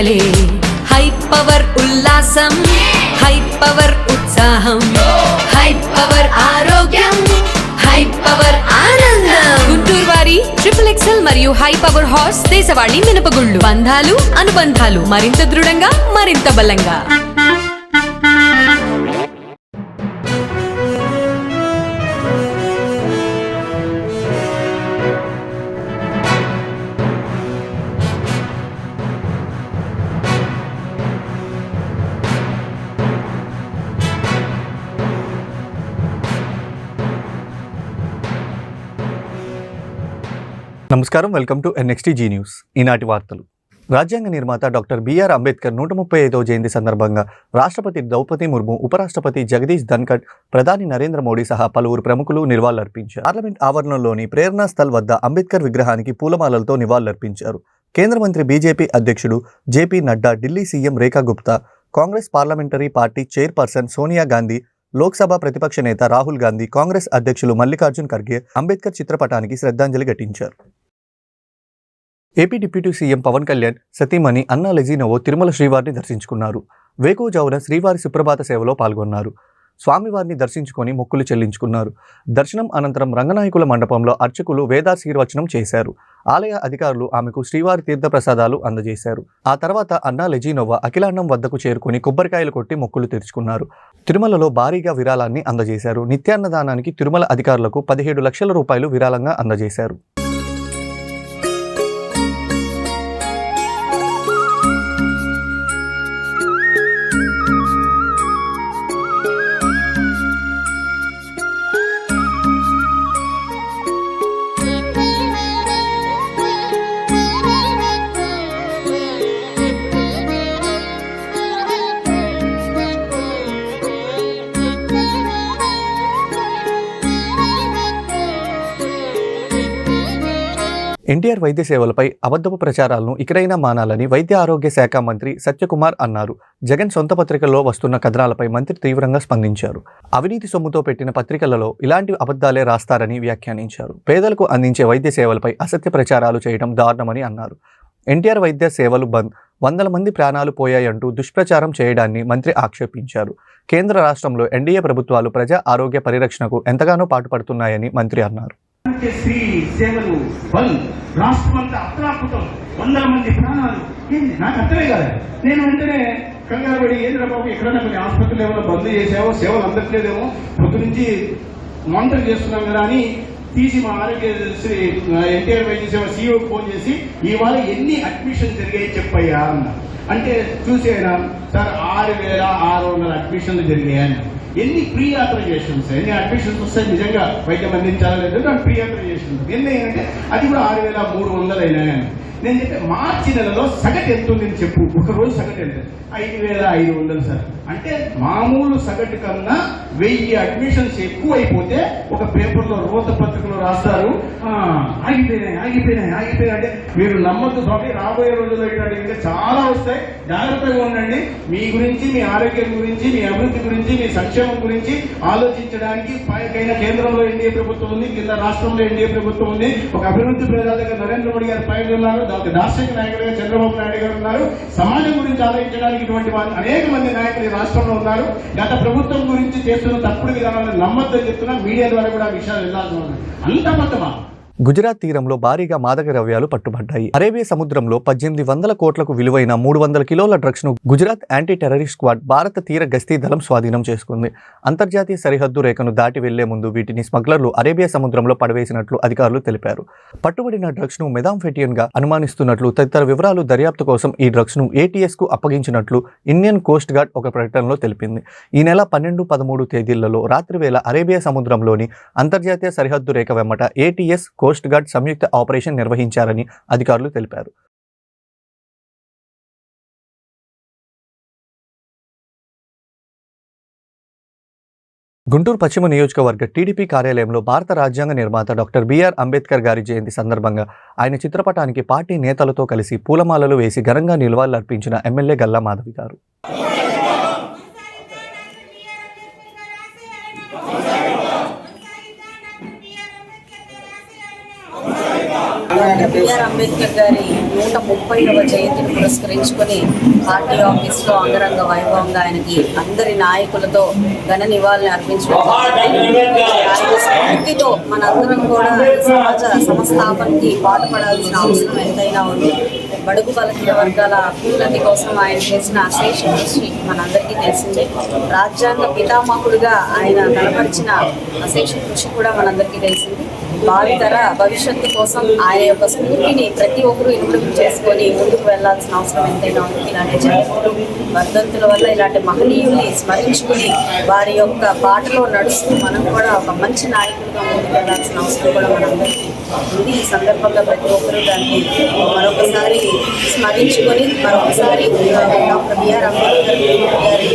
పండగలే. High power ఉల్లాసం, high power ఉత్సాహం, high power ఆరోగ్యం, హై పవర్ ఆనందం. గుంటూరు వారి XXL మరియు హై పవర్ హార్స్ దేశవాళీ మినపగుళ్ళు. బంధాలు అనుబంధాలు మరింత దృఢంగా, మరింత బలంగా. నమస్కారం, వెల్కమ్ టు NXTG న్యూస్. ఈనాటి వార్తలు. రాజ్యాంగ నిర్మాత డాక్టర్ బిఆర్ అంబేద్కర్ 135వ జయంతి సందర్భంగా రాష్ట్రపతి ద్రౌపది ముర్ము, ఉపరాష్ట్రపతి జగదీష్ ధన్కడ్, ప్రధాని నరేంద్ర మోడీ సహా పలువురు ప్రముఖులు నివాళులర్పించారు. పార్లమెంట్ ఆవరణలోని ప్రేరణా స్థల్ వద్ద అంబేద్కర్ విగ్రహానికి పూలమాలలతో నివాళులర్పించారు. కేంద్ర మంత్రి బీజేపీ అధ్యక్షుడు JP Nadda, Delhi CM Rekha Gupta, Congress parliamentary party chairperson Sonia Gandhi, Lok Sabha ప్రతిపక్ష నేత రాహుల్ గాంధీ, కాంగ్రెస్ అధ్యక్షులు మల్లికార్జున్ ఖర్గే అంబేద్కర్ చిత్రపటానికి శ్రద్ధాంజలి ఘటించారు. AP deputy CM Pawan Kalyan సతీమణి అన్నా లెజినోవో తిరుమల శ్రీవారిని దర్శించుకున్నారు. వేకువజామున శ్రీవారి సుప్రభాత సేవలో పాల్గొన్నారు. స్వామివారిని దర్శించుకొని మొక్కులు చెల్లించుకున్నారు. దర్శనం అనంతరం రంగనాయకుల మండపంలో అర్చకులు వేదాశీర్వచనం చేశారు. ఆలయ అధికారులు ఆమెకు శ్రీవారి తీర్థప్రసాదాలు అందజేశారు. ఆ తర్వాత అన్నా లెజినోవా అఖిలాండం వద్దకు చేరుకుని కొబ్బరికాయలు కొట్టి మొక్కులు తెరుచుకున్నారు. తిరుమలలో భారీగా విరాళాన్ని అందజేశారు. నిత్యాన్నదానానికి తిరుమల అధికారులకు 17 లక్షల రూపాయలు విరాళంగా అందజేశారు. ఎన్టీఆర్ వైద్య సేవలపై అబద్ధపు ప్రచారాలను ఇకరైనా మానాలని వైద్య ఆరోగ్య శాఖ మంత్రి సత్యకుమార్ అన్నారు. జగన్ సొంత పత్రికల్లో వస్తున్న కథనాలపై మంత్రి తీవ్రంగా స్పందించారు. అవినీతి సొమ్ముతో పెట్టిన పత్రికలలో ఇలాంటి అబద్ధాలే రాస్తారని వ్యాఖ్యానించారు. పేదలకు అందించే వైద్య సేవలపై అసత్య ప్రచారాలు చేయడం దారుణమని అన్నారు. ఎన్టీఆర్ వైద్య సేవలు బంద్, 100 మంది ప్రాణాలు పోయాయంటూ దుష్ప్రచారం చేయడాన్ని మంత్రి ఆక్షేపించారు. కేంద్ర రాష్ట్రంలో ఎన్డీఏ ప్రభుత్వాలు ప్రజా ఆరోగ్య పరిరక్షణకు ఎంతగానో పాటుపడుతున్నాయని మంత్రి అన్నారు. శ్రీ సేవలు బంద్, రాష్ట్రమంతా అప్రాపుతం, 100 మంది ప్రాణాలు. ఏంటి నాకు అర్థమే కాదు. నేను వెంటనే కంగారు పడి, ఏంద్ర బాబు ఎక్కడైనా కొన్ని ఆసుపత్రులు ఏమైనా బంద్ చేసావో, సేవలు అందట్లేదేమో, పొద్దు నుంచి మానిటర్ చేస్తున్నాం కదా అని తీసి మా ఆరోగ్యశ్రీ ఎన్టీఆర్ వైద్య సేవ సీఈఓకి ఫోన్ చేసి ఇవాళ ఎన్ని అడ్మిషన్ జరిగాయి చెప్పయ్యా అన్న. అంటే చూసేనా సార్ 6,600 అడ్మిషన్లు జరిగాయని. ఎన్ని ప్రీ ఆథరైజేషన్స్, ఎన్ని అడ్మిషన్స్ వస్తాయి నిజంగా వైద్యం అందించాలని దాని ప్రీ ఆథరైజేషన్స్ ఎన్ని అయ్యాయంటే అది కూడా 6,300 అయినాయని. నేను చెప్పే మార్చి నెలలో సగటు ఎంత ఉందని చెప్పు. ఒక రోజు సగటు ఎంత? 5,500 సార్. అంటే మామూలు సగటు కన్నా 1000 అడ్మిషన్స్ ఎక్కువ అయిపోతే ఒక పేపర్లో రోత పత్రికలో రాస్తారు ఆగిపోయినాయి అంటే మీరు నమ్మద్దు స్వామి. రాబోయే రోజుల్లో ఇట్లాంటి ఇంకా చాలా వస్తాయి. జాగ్రత్తగా ఉండండి. మీ గురించి, మీ ఆరోగ్యం గురించి, మీ అభివృద్ధి గురించి, మీ సంక్షేమం గురించి ఆలోచించడానికి పైకైనా కేంద్రంలో ఎన్డీఏ ప్రభుత్వం ఉంది, కింద రాష్ట్రంలో ఎన్డీఏ ప్రభుత్వం ఉంది. ఒక అభివృద్ధి ప్రజాలుగా నరేంద్ర మోడీ గారు పైన ఉన్నారు, దార్శనిక నాయకులుగా చంద్రబాబు నాయుడు గారు ఉన్నారు. సమాజం గురించి ఆలోచించడానికి ఇటువంటి అనేక మంది నాయకులు ఈ రాష్ట్రంలో ఉన్నారు. గత ప్రభుత్వం గురించి చేస్తున్న తప్పుడు విధానాలను నమ్మద్దని చెప్తున్నా. మీడియా ద్వారా కూడా విషయాలు వెళ్లాల్సి ఉంది. అంత మొత్తమా గుజరాత్ తీరంలో భారీగా మాదక ద్రవ్యాలు పట్టుబడ్డాయి. అరేబియా సముద్రంలో 1800 కోట్లకు విలువైన 300 కిలోల డ్రగ్స్ ను గుజరాత్ యాంటీ టెర్రరిస్ట్ స్క్వాడ్ భారత తీర గస్తీ దళం స్వాధీనం చేసుకుంది. అంతర్జాతీయ సరిహద్దు రేఖను దాటి వెళ్లే ముందు వీటిని స్మగ్లర్లు అరేబియా సముద్రంలో పడవేసినట్లు అధికారులు తెలిపారు. పట్టుబడిన డ్రగ్స్ ను మెథాంఫెటిన్ గా అనుమానిస్తున్నట్లు, తదితర వివరాలు దర్యాప్తు కోసం ఈ డ్రగ్స్ ను ATS కు అప్పగించినట్లు ఇండియన్ కోస్ట్ గార్డ్ ఒక ప్రకటనలో తెలిపింది. ఈ నెల 12, 13 తేదీలలో రాత్రి వేళ అరేబియా సముద్రంలోని అంతర్జాతీయ సరిహద్దు రేఖ వెంబట ATS, కోస్ట్ గార్డ్ సంయుక్త ఆపరేషన్ నిర్వహించారని అధికారులు తెలిపారు. గుంటూరు పశ్చిమ నియోజకవర్గ టీడీపీ కార్యాలయంలో భారత రాజ్యాంగ నిర్మాత డాక్టర్ బిఆర్ అంబేద్కర్ గారి జయంతి సందర్భంగా ఆయన చిత్రపటానికి పార్టీ నేతలతో కలిసి పూలమాలలు వేసి ఘనంగా నివాళులర్పించిన ఎమ్మెల్యే గల్లా మాధవి గారు. డాక్టర్ బిఆర్ అంబేద్కర్ గారి 130వ జయంతిని పురస్కరించుకొని పార్టీ ఆఫీస్లో అంగరంగ వైభవంగా ఆయనకి అందరి నాయకులతో ఘన నివాళులు అర్పించడం జరిగింది. ఆయన స్ఫూర్తితో మనందరం కూడా సమాజ సంస్థాపనకి పాటుపడాల్సిన అవసరం ఎంతైనా ఉంది. బడుగు బలహీన వర్గాల అభ్యున్నతి కోసం ఆయన చేసిన అశేష కృషి మనందరికీ తెలిసిందే. రాజ్యాంగ పితామహుడుగా ఆయన కనపరిచిన అశేష కృషి కూడా మనందరికీ తెలిసింది. భావితర భవిష్యత్తు కోసం ఆయన యొక్క స్ఫూర్తిని ప్రతి ఒక్కరూ ఇనుమడుగు చేసుకొని ముందుకు వెళ్లాల్సిన అవసరం ఎంతైనా ఉంది. ఇలాంటి జయంతులు వర్ధంతుల వల్ల ఇలాంటి మహనీయుల్ని స్మరించుకుని వారి యొక్క బాటలో నడుస్తూ మనం కూడా ఒక మంచి నాయకుడిగా ముందుకు వెళ్లాల్సిన అవసరం కూడా మనందరికీ ఉంది. ఈ సందర్భంగా ప్రతి ఒక్కరూ దాన్ని మరొకసారి స్మరించుకొని మరొకసారి డాక్టర్ బిఆర్ అంబేద్కర్ గారి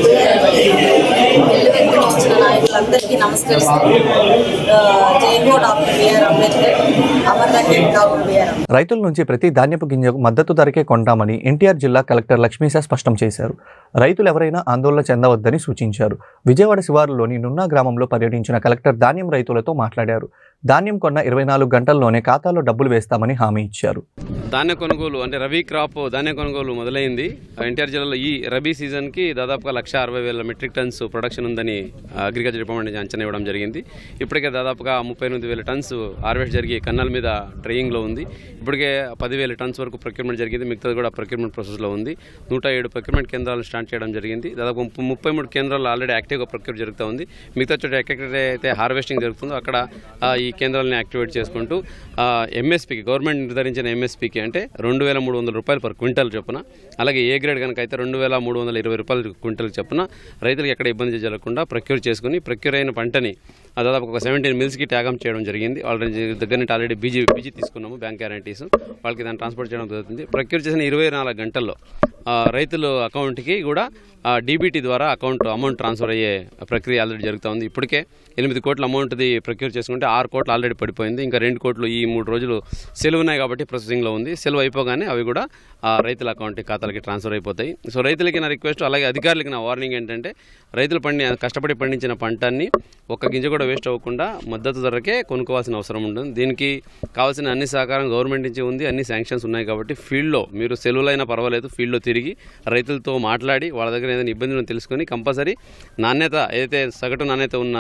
వెల్లువెత్తున వచ్చిన నాయకులందరికీ నమస్కరిస్తూ జై హో డాక్టర్ బిఆర్ అంబేద్కర్, అమర్ రహే డాక్టర్ బిఆర్. రైతుల నుంచి ప్రతి ధాన్యపు గింజకు మద్దతు ధరకే కొంటామని ఎన్టీఆర్ జిల్లా కలెక్టర్ లక్ష్మీశా స్పష్టం చేశారు. రైతులు ఎవరైనా ఆందోళన చెందవద్దని సూచించారు. విజయవాడ శివారులోని నున్నా గ్రామంలో పర్యటించిన కలెక్టర్ ధాన్యం రైతులతో మాట్లాడారు. ధాన్యం కొన్న 24 గంటల్లోనే ఖాతాలో డబ్బులు వేస్తామని హామీ ఇచ్చారు. ధాన్య కొనుగోలు అంటే రబీ క్రాప్ ధాన్య కొనుగోలు మొదలైంది. ఎన్టీఆర్ జిల్లాలో ఈ రబీ సీజన్కి దాదాపుగా 1,60,000 మెట్రిక్ టన్స్ ప్రొడక్షన్ ఉందని అగ్రికల్చర్ డిపార్ట్మెంట్ నుంచి అంచనా ఇవ్వడం జరిగింది. ఇప్పటికే దాదాపుగా 38,000 టన్స్ హార్వెస్ట్ జరిగి కన్నాల మీద ట్రయింగ్లో ఉంది. ఇప్పటికే 10,000 టన్స్ వరకు ప్రొక్యూర్మెంట్ జరిగింది. మిగతాది కూడా ప్రొక్యూర్మెంట్ ప్రాసెస్లో ఉంది. 107 ప్రొక్యూర్మెంట్ కేంద్రాలను స్టార్ట్ చేయడం జరిగింది. దాదాపు 33 కేంద్రాల్లో ఆల్రెడీ యాక్టివ్గా ప్రొక్యూర్ జరుగుతూ ఉంది. మిగతా చోట ఎక్కడైతే హార్వెస్టింగ్ జరుగుతుందో అక్కడ ఈ కేంద్రాలను యాక్టివేట్ చేసుకుంటూ ఎంఎస్పీకి గవర్నమెంట్ నిర్ధారించిన ఎంఎస్పీకి అంటే 2,300 రూపాయలు పర్ క్వింటల్ చొప్పున, అలాగే ఏ గ్రేడ్ కనుక అయితే 2,320 రూపాయలు క్వింటల్ చొప్పున రైతులకు ఎక్కడ ఇబ్బంది జరగకుండా ప్రొక్యూర్ చేసుకుని ప్రొక్యూర్ అయిన పంటని దాదాపు ఒక 17 మిల్స్కి ట్యాగం చేయడం జరిగింది. వాళ్ళ దగ్గర నుంచి ఆల్రెడీ బీజీ తీసుకున్నాము, బ్యాంక్ గ్యారంటీస్, వాళ్ళకి దాన్ని ట్రాన్స్పోర్ట్ చేయడం జరుగుతుంది. ప్రొక్యూర్ చేసిన 24 గంటల్లో రైతుల అకౌంట్కి కూడా డీబీటీ ద్వారా అమౌంట్ ట్రాన్స్ఫర్ అయ్యే ప్రక్రియ ఆల్రెడీ జరుగుతూ ఉంది. ఇప్పటికే 8 కోట్ల అమౌంట్ది ప్రొక్యూర్ చేసుకుంటే 6 కోట్లు ఆల్రెడీ పడిపోయింది. ఇంకా 2 కోట్లు ఈ 3 రోజులు సెలవు ఉన్నాయి కాబట్టి ప్రాసెసింగ్లో ఉంది. సెలవు అయిపోగానే అవి కూడా రైతుల అకౌంట్కి ఖాతాలకి ట్రాన్స్ఫర్ అయిపోతాయి. సో రైతులకి నా రిక్వెస్ట్, అలాగే అధికారులకి నా వార్నింగ్ ఏంటంటే రైతులు కష్టపడి పండించిన పంటని ఒక్క గింజ కూడా వేస్ట్ అవ్వకుండా మద్దతు ధరకే కొనుక్కోవాల్సిన అవసరం ఉంటుంది. దీనికి కావాల్సిన అన్ని సహకారం గవర్నమెంట్ నుంచి ఉంది, అన్ని శాంక్షన్స్ ఉన్నాయి. కాబట్టి ఫీల్డ్లో మీరు సెలవులైనా పర్వాలేదు, ఫీల్డ్లో తిరిగి రైతులతో మాట్లాడి వాళ్ళ దగ్గర ఏదైనా ఇబ్బందులను తెలుసుకొని కంపల్సరీ నాణ్యత ఏదైతే సగటు నాణ్యత ఉన్న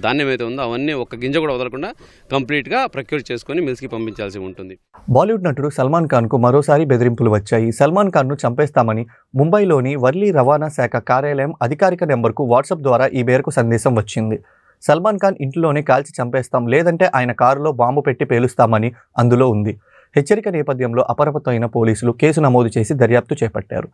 ధాన్యం అయితే ఉందో అవన్నీ ఒక్క గింజ కూడా వదలకుండా కంప్లీట్గా ప్రొక్యూర్ చేసుకొని మిల్స్కి పంపించాల్సి ఉంటుంది. బాలీవుడ్ నటుడు సల్మాన్ ఖాన్కు మరోసారి బెదిరింపులు వచ్చాయి. సల్మాన్ ఖాన్ను చంపేస్తామని ముంబైలోని వర్లీ రవాణా శాఖ కార్యాలయం అధికారిక నెంబర్కు వాట్సాప్ ద్వారా ఈ మేరకు సందేశం వచ్చింది. సల్మాన్ ఖాన్ ఇంట్లోనే కాల్చి చంపేస్తాం, లేదంటే ఆయన కారులో బాంబు పెట్టి పేలుస్తామని అందులో ఉంది. హెచ్చరిక నేపథ్యంలో అప్రమత్తమైన పోలీసులు కేసు నమోదు చేసి దర్యాప్తు చేపట్టారు.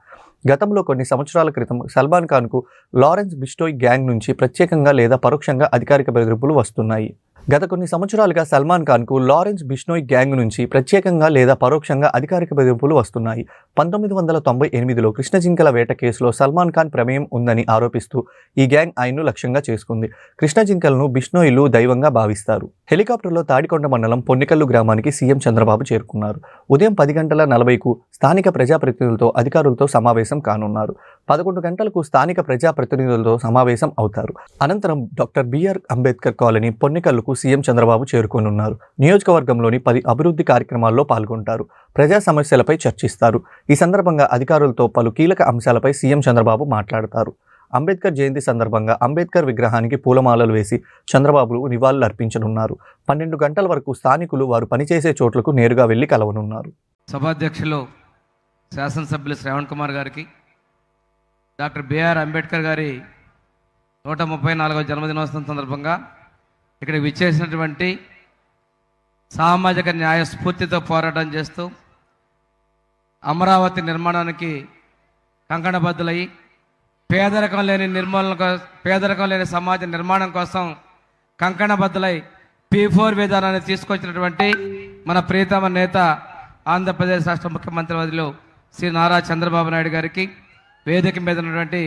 గతంలో కొన్ని సంవత్సరాల క్రితం సల్మాన్ ఖాన్కు లారెన్స్ బిస్టోయ్ గ్యాంగ్ నుంచి ప్రత్యేకంగా లేదా పరోక్షంగా అధికారిక బెదిరింపులు వస్తున్నాయి. గత కొన్ని సంవత్సరాలుగా సల్మాన్ ఖాన్కు లారెన్స్ బిష్నోయ్ గ్యాంగ్ నుంచి ప్రత్యేకంగా లేదా పరోక్షంగా అధికారిక బెదిరింపులు వస్తున్నాయి. 1998లో కృష్ణజింకల వేట కేసులో సల్మాన్ ఖాన్ ప్రమేయం ఉందని ఆరోపిస్తూ ఈ గ్యాంగ్ ఆయన్ను లక్ష్యంగా చేసుకుంది. కృష్ణజింకలను బిష్నోయిలు దైవంగా భావిస్తారు. హెలికాప్టర్లో తాడికొండ మండలం పొన్నికల్లు గ్రామానికి సీఎం చంద్రబాబు చేరుకున్నారు. ఉదయం 10:40కు స్థానిక ప్రజాప్రతినిధులతో అధికారులతో సమావేశం కానున్నారు. 11 గంటలకు స్థానిక ప్రజాప్రతినిధులతో సమావేశం అవుతారు. అనంతరం డాక్టర్ బిఆర్ అంబేద్కర్ కాలనీ పొన్నికల్లుకు సీఎం చంద్రబాబు చేరుకోనున్నారు. నియోజకవర్గంలోని 10 అభివృద్ధి కార్యక్రమాల్లో పాల్గొంటారు. ప్రజా సమస్యలపై చర్చిస్తారు. ఈ సందర్భంగా అధికారులతో పలు కీలక అంశాలపై సీఎం చంద్రబాబు మాట్లాడతారు. అంబేద్కర్ జయంతి సందర్భంగా అంబేద్కర్ విగ్రహానికి పూలమాలలు వేసి చంద్రబాబు నివాళులు అర్పించనున్నారు. 12 గంటల వరకు స్థానికులు వారు పనిచేసే చోట్లకు నేరుగా వెళ్లి కలవనున్నారు. సభాధ్యక్షులు శాసనసభ్యులు శ్రావణ్ కుమార్ గారికి, డాక్టర్ బిఆర్ అంబేద్కర్ గారి 134వ జన్మదినోత్సవం సందర్భంగా ఇక్కడ విచ్చేసినటువంటి సామాజిక న్యాయ స్ఫూర్తితో పోరాటం చేస్తూ అమరావతి నిర్మాణానికి కంకణబద్దులయ్యి పేదరికం లేని సమాజ నిర్మాణం కోసం కంకణబద్దులై P4 విధానాన్ని తీసుకొచ్చినటువంటి మన ప్రియతమ నేత ఆంధ్రప్రదేశ్ రాష్ట్ర ముఖ్యమంత్రి వర్యులు శ్రీ నారా చంద్రబాబు నాయుడు గారికి, వేదిక మీద ఉన్నటువంటి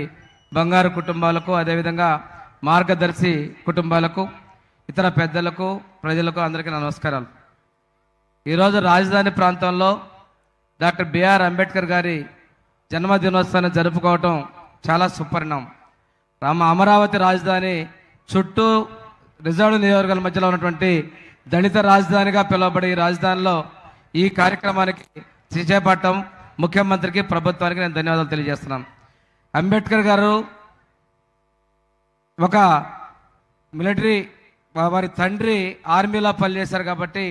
బంగారు కుటుంబాలకు, అదేవిధంగా మార్గదర్శి కుటుంబాలకు, ఇతర పెద్దలకు, ప్రజలకు అందరికీ నమస్కారాలు. ఈరోజు రాజధాని ప్రాంతంలో డాక్టర్ బిఆర్ అంబేద్కర్ గారి జన్మదినోత్సవాన్ని జరుపుకోవటం చాలా సుపరిణామం. అమరావతి రాజధాని చుట్టూ రిజర్వ్ నియోజకవర్గాల మధ్యలో ఉన్నటువంటి దళిత రాజధానిగా పిలువబడే ఈ రాజధానిలో ఈ కార్యక్రమానికి చేపట్టడం ముఖ్యమంత్రికి ప్రభుత్వానికి నేను ధన్యవాదాలు తెలియజేస్తున్నాను. అంబేద్కర్ గారు ఒక మిలిటరీ, వారి తండ్రి ఆర్మీలో పనిచేశారు కాబట్టి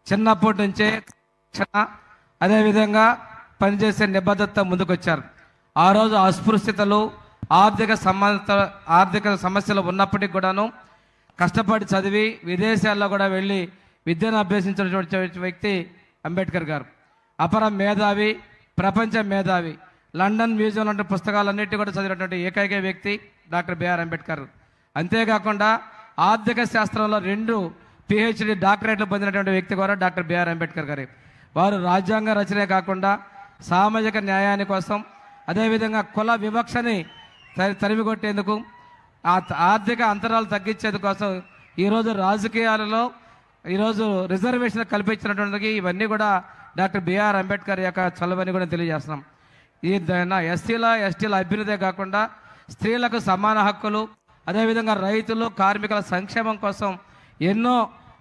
చిన్నప్పటి నుంచే అదేవిధంగా పనిచేసే నిబద్ధత ముందుకొచ్చారు. ఆ రోజు అస్పృశ్యతలు, ఆర్థిక సమస్యలు ఉన్నప్పటికీ కూడాను కష్టపడి చదివి విదేశాల్లో కూడా వెళ్ళి విద్యను అభ్యసించినటువంటి వ్యక్తి అంబేద్కర్ గారు. అపర మేధావి, ప్రపంచ మేధావి, లండన్ మ్యూజియం లాంటి పుస్తకాలన్నిటి కూడా చదివినటువంటి ఏకైక వ్యక్తి డాక్టర్ బిఆర్ అంబేద్కర్. అంతేకాకుండా ఆర్థిక శాస్త్రంలో 2 PhD డాక్టరేట్లు పొందినటువంటి వ్యక్తి కూడా డాక్టర్ బిఆర్ అంబేద్కర్ గారు. వారు రాజ్యాంగ రచనే కాకుండా సామాజిక న్యాయాని కోసం, అదేవిధంగా కుల వివక్షని తరిమికొట్టేందుకు, ఆర్థిక అంతరాలు తగ్గించేందుకోసం ఈరోజు రాజకీయాలలో ఈరోజు రిజర్వేషన్ కల్పించినటువంటి ఇవన్నీ కూడా డాక్టర్ బిఆర్ అంబేద్కర్ యొక్క చలవని కూడా తెలియజేస్తున్నాం. ఈ ఎస్సీల ఎస్టీల అభ్యున్నతే కాకుండా స్త్రీలకు సమాన హక్కులు, అదేవిధంగా రైతులు, కార్మికుల సంక్షేమం కోసం ఎన్నో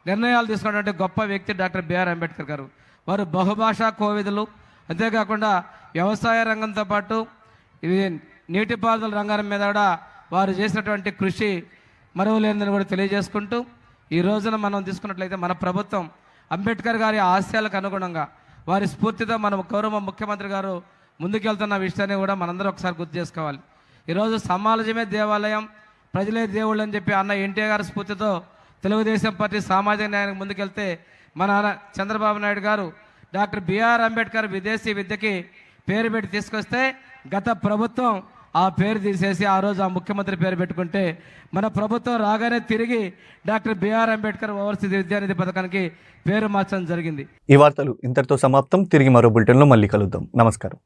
నిర్ణయాలు తీసుకున్నటువంటి గొప్ప వ్యక్తి డాక్టర్ బిఆర్ అంబేద్కర్ గారు. వారు బహుభాషా కోవిదులు, అంతేకాకుండా వ్యవసాయ రంగంతో పాటు ఇవి నీటిపారుదల రంగం మీద కూడా వారు చేసినటువంటి కృషి మరువలేనిదని కూడా తెలియజేసుకుంటూ, ఈ రోజున మనం తీసుకున్నట్లయితే మన ప్రభుత్వం అంబేద్కర్ గారి ఆశయాలకు అనుగుణంగా వారి స్ఫూర్తితో మన గౌరవ ముఖ్యమంత్రి గారు ముందుకెళ్తున్న విషయాన్ని కూడా మనందరం ఒకసారి గుర్తు చేసుకోవాలి. ఈరోజు సమాజమే దేవాలయం, ప్రజలే దేవుళ్ళు అని చెప్పి అన్న ఎన్టీఆర్ గారి స్ఫూర్తితో తెలుగుదేశం పార్టీ సామాజిక న్యాయానికి ముందుకెళ్తే మన చంద్రబాబు నాయుడు గారు డాక్టర్ బిఆర్ అంబేద్కర్ విదేశీ విద్యకి పేరు పెట్టి తీసుకొస్తే గత ప్రభుత్వం ఆ పేరు తీసేసి ఆ రోజు ఆ ముఖ్యమంత్రి పేరు పెట్టుకుంటే మన ప్రభుత్వం రాగానే తిరిగి డాక్టర్ బిఆర్ అంబేద్కర్ ఓవర్సీస్ విద్యానిధి పథకానికి పేరు మార్చడం జరిగింది. ఈ వార్తలు ఇంతటితో సమాప్తం. తిరిగి మరో బులెటిన్లో మళ్ళీ కలుద్దాం. నమస్కారం.